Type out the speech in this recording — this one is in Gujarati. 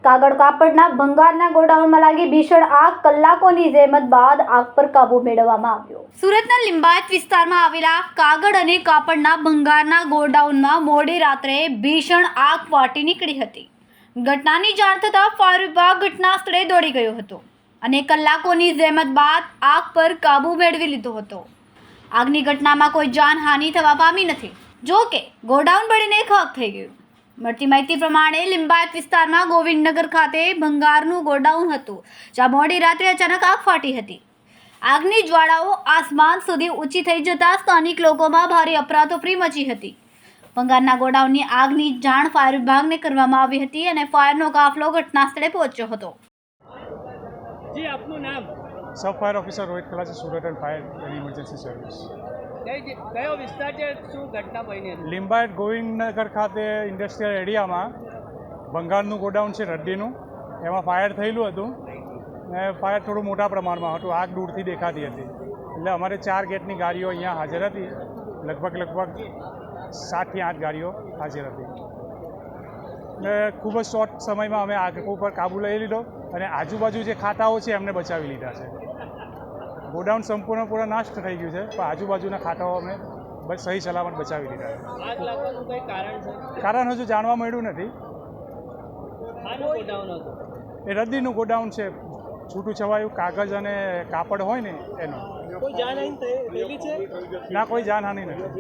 કાગળ કાપડના ભંગારના ગોડાઉનમાં લાગી ભીષણ આગ, કલાકોની જહેમત બાદ આગ પર કાબુ મેળવવામાં આવ્યો। સુરતના લિંબાયત વિસ્તારમાં આવેલા કાગળ અને કાપડના ભંગારના ગોડાઉનમાં મોડી રાત્રે ભીષણ આગ ફાટી નીકળી હતી। ઘટનાની જાણ થતાં ફાયર વિભાગ ઘટના સ્થળે દોડી ગયો હતો અને કલાકોની જહેમત બાદ આગ પર કાબુ મેળવી લીધો હતો। આગની ઘટનામાં કોઈ જાનહાનિ થવા પામી નથી, જો કે ગોડાઉન બળીને ખાખ થઈ ગયું। મળતી માહિતી પ્રમાણે લિંબાયત વિસ્તારમાં ગોવિંદનગર ખાતે ભંગારનું ગોડાઉન હતું, જ્યાં મોડી રાત્રે અચાનક આગ ફાટી હતી। આગની જ્વાળાઓ આસમાન સુધી ઊંચી થઈ જતા સ્થાનિક લોકોમાં ભારે અફરાતફરી મચી હતી। ભંગારના ગોડાઉનની આગની જાણ ફાયર વિભાગને કરવામાં આવી હતી અને ફાયરનો કાફલો ઘટના સ્થળે પહોંચ્યો હતો। જી, આપનું નામ? सब fire officer Rohit Khalasi, Surat and fire and emergency service. કયો વિસ્તાર છે? શું ઘટના બની હતી? લિંબાયત ગોવિંદનગર ખાતે ઇન્ડસ્ટ્રીયલ એરિયામાં ભંગારનું ગોડાઉન છે રડ્ડીનું, એમાં ફાયર થયેલું હતું ને ફાયર થોડું મોટા પ્રમાણમાં હતું। આગ દૂરથી દેખાતી હતી, એટલે અમારે 4 ગેટની ગાડીઓ અહીંયા હાજર હતી। લગભગ 7 થી 8 ગાડીઓ હાજર હતી ને ખૂબ જ શોર્ટ સમયમાં અમે આગ ઉપર કાબૂ લઈ લીધો અને આજુબાજુ જે ખાતાઓ છે એમને બચાવી લીધા છે। ગોડાઉન સંપૂર્ણ નાશ થઈ ગયું છે, પણ આજુબાજુના ખાતાઓ અમે સહી સલામત બચાવી લીધા છે। આગ લાગવાનું કોઈ કારણ છે? કારણ હજુ જાણવા મળ્યું નથી। આનું ગોડાઉન હતું? એ રદ્દીનું ગોડાઉન છે, છૂટું છવાયું કાગળ અને કાપડ હોય ને એનું। કોઈ જાનહાનિ થયેલી છે? ના, કોઈ જાનહાનિ નથી।